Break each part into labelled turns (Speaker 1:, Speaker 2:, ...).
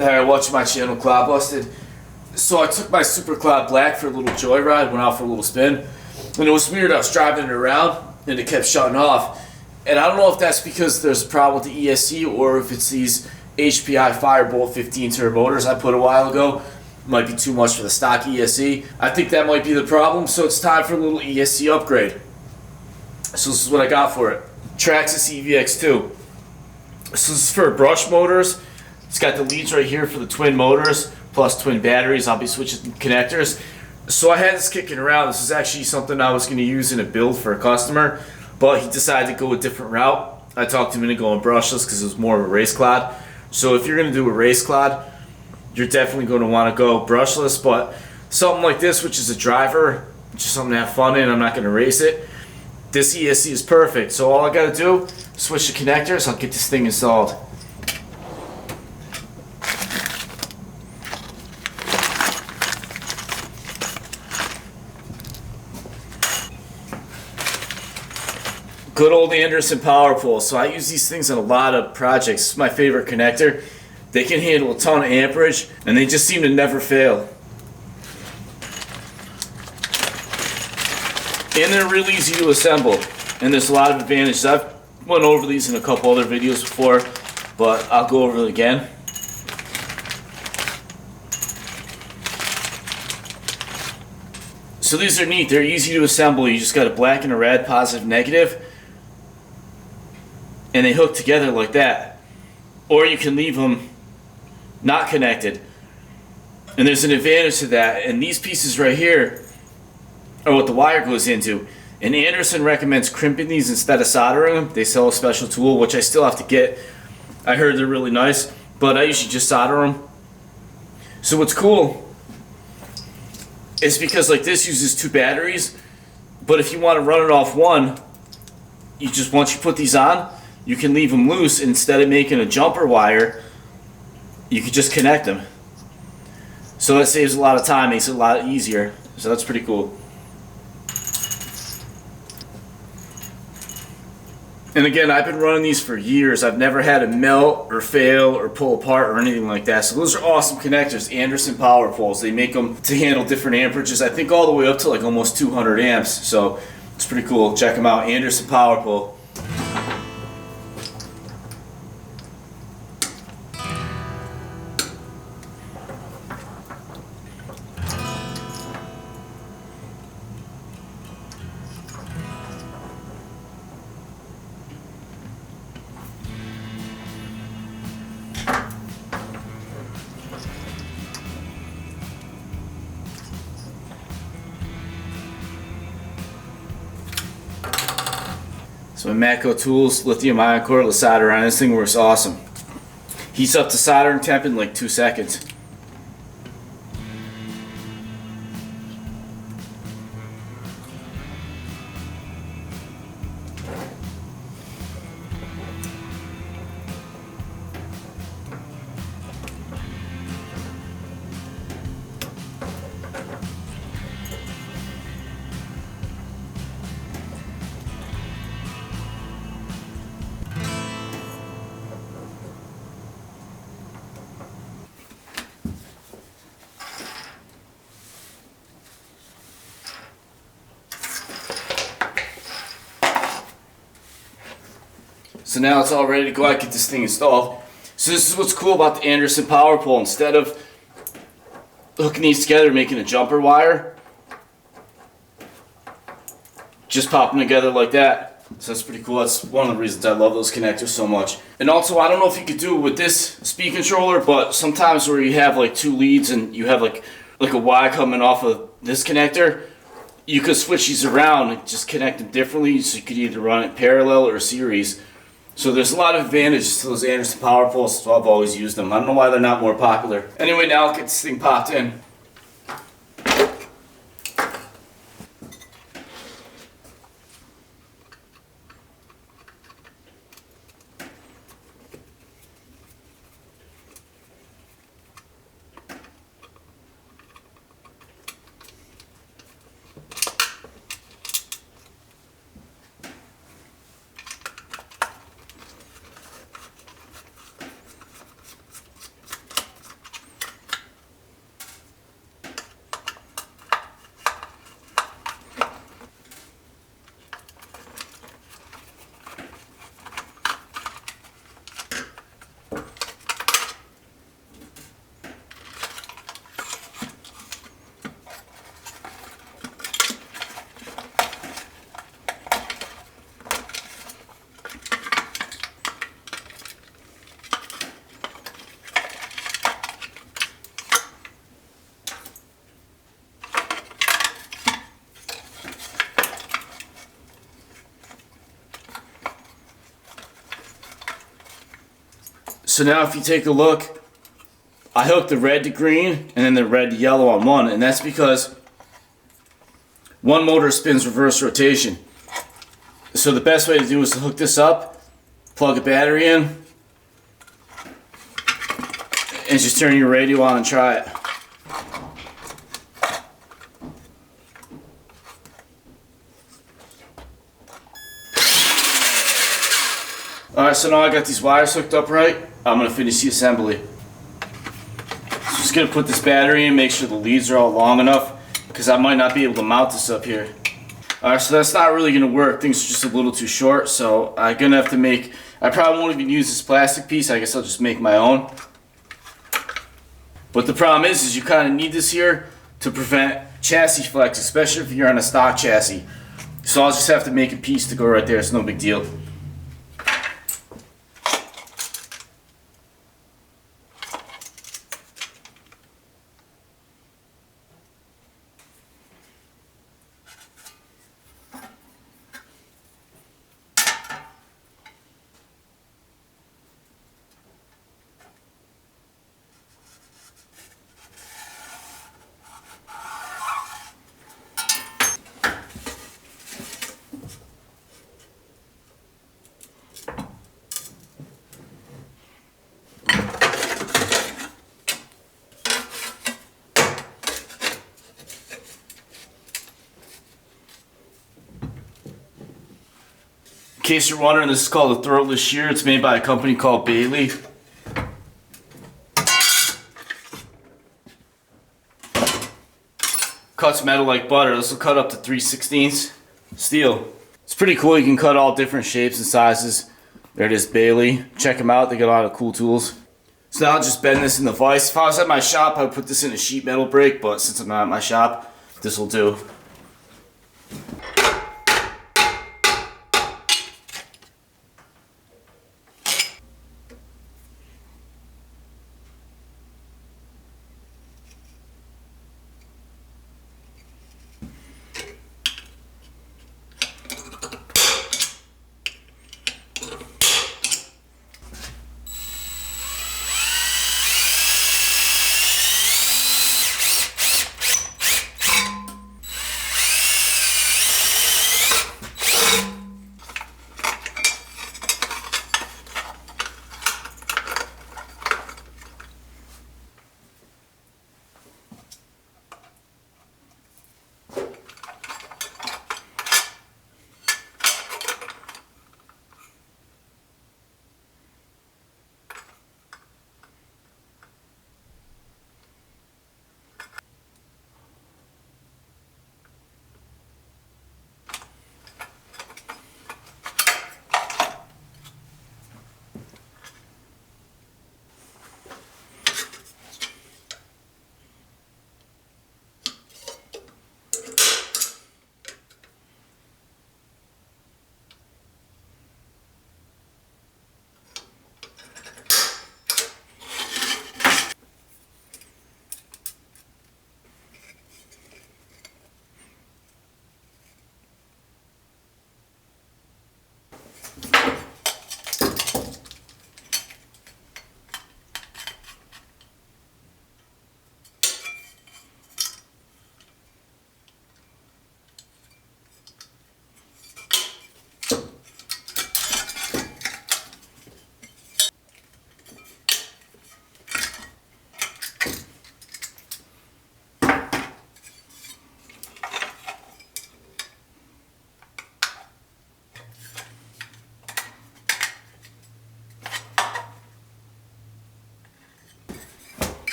Speaker 1: Alright, watching my channel, Clodbuster. So I took my Super Cloud Black for a little joyride, went out for a little spin, and it was weird. I was driving it around, and it kept shutting off. And I don't know if that's because there's a problem with the ESC or if it's these HPI Firebolt 15 turbo motors I put a while ago. Might be too much for the stock ESC. I think that might be the problem, so it's time for a little ESC upgrade. So this is what I got for it. Traxxas EVX2. So this is for brush motors. It's got the leads right here for the twin motors, plus twin batteries. I'll be switching connectors. So I had this kicking around. This is actually something I was going to use in a build for a customer, but he decided to go a different route. I talked him into going brushless because it was more of a race clod. So if you're going to do a race clod, you're definitely going to want to go brushless, but something like this, which is a driver, just something to have fun in, I'm not going to race it, this ESC is perfect. So all I got to do, switch the connectors, I'll get this thing installed. Good old Anderson power pole. So I use these things on a lot of projects. It's my favorite connector. They can handle a ton of amperage, and they just seem to never fail. And they're really easy to assemble, and there's a lot of advantages. I've went over these in a couple other videos before, but I'll go over it again. So these are neat. They're easy to assemble. You just got a black and a red, positive, negative, and they hook together like that. Or you can leave them not connected, and there's an advantage to that. And these pieces right here are what the wire goes into, and Anderson recommends crimping these instead of soldering them. They sell a special tool, which I still have to get. I heard they're really nice, but I usually just solder them. So what's cool is because like this uses 2 batteries, but if you want to run it off one, you just, once you put these on, you can leave them loose. Instead of making a jumper wire, you can just connect them. So that saves a lot of time, makes it a lot easier. So that's pretty cool. And again, I've been running these for years. I've never had it melt or fail or pull apart or anything like that. So those are awesome connectors. Anderson power poles. They make them to handle different amperages. I think all the way up to like almost 200 amps. So it's pretty cool. Check them out. Anderson power pole. So my Matco Tools lithium ion cordless solder on this thing works awesome. Heats up to soldering temp in like 2 seconds. So now it's all ready to go out and get this thing installed. So this is what's cool about the Anderson power pole. Instead of hooking these together, making a jumper wire, just pop them together like that. So that's pretty cool. That's one of the reasons I love those connectors so much. And also, I don't know if you could do it with this speed controller, but sometimes where you have like 2 leads and you have like a Y coming off of this connector, you could switch these around and just connect them differently. So you could either run it parallel or series. So there's a lot of advantages to those Anderson power poles, so I've always used them. I don't know why they're not more popular. Anyway, now I'll get this thing popped in. So now if you take a look, I hooked the red to green and then the red to yellow on one, and that's because one motor spins reverse rotation. So the best way to do is to hook this up, plug a battery in, and just turn your radio on and try it. Alright, so now I got these wires hooked up right. I'm going to finish the assembly. Just going to put this battery in, make sure the leads are all long enough, because I might not be able to mount this up here. Alright, so that's not really going to work. Things are just a little too short, so I'm going to have to make... I probably won't even use this plastic piece. I guess I'll just make my own. But the problem is you kind of need this here to prevent chassis flex, especially if you're on a stock chassis. So I'll just have to make a piece to go right there. It's no big deal. In case you're wondering, this is called a throatless shear. It's made by a company called Bailey. Cuts metal like butter. This will cut up to 3/16 steel. It's pretty cool. You can cut all different shapes and sizes. There it is, Bailey. Check them out. They got a lot of cool tools. So now I'll just bend this in the vise. If I was at my shop, I would put this in a sheet metal brake, but since I'm not at my shop, this will do.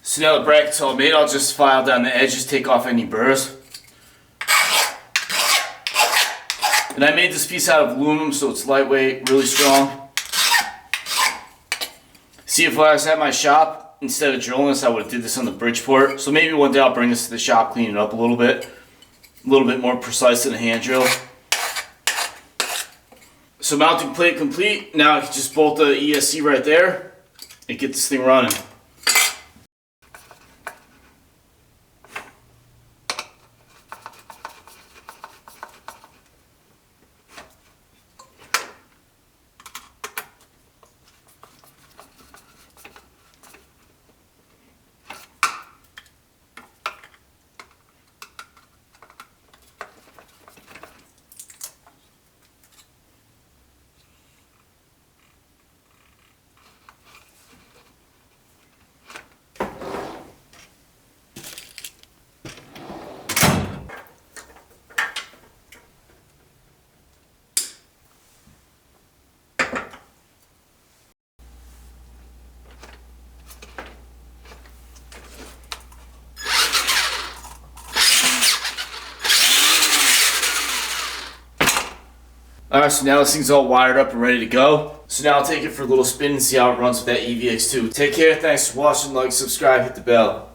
Speaker 1: So now the bracket's all made, I'll just file down the edges, take off any burrs. And I made this piece out of aluminum, so it's lightweight, really strong. See, if I was at my shop, instead of drilling this, I would have did this on the Bridgeport. So maybe one day I'll bring this to the shop, clean it up a little bit more precise than a hand drill. So mounting plate complete. Now I can just bolt the ESC right there and get this thing running. Alright, so now this thing's all wired up and ready to go. So now I'll take it for a little spin and see how it runs with that EVX2. Take care, thanks for watching, like, subscribe, hit the bell.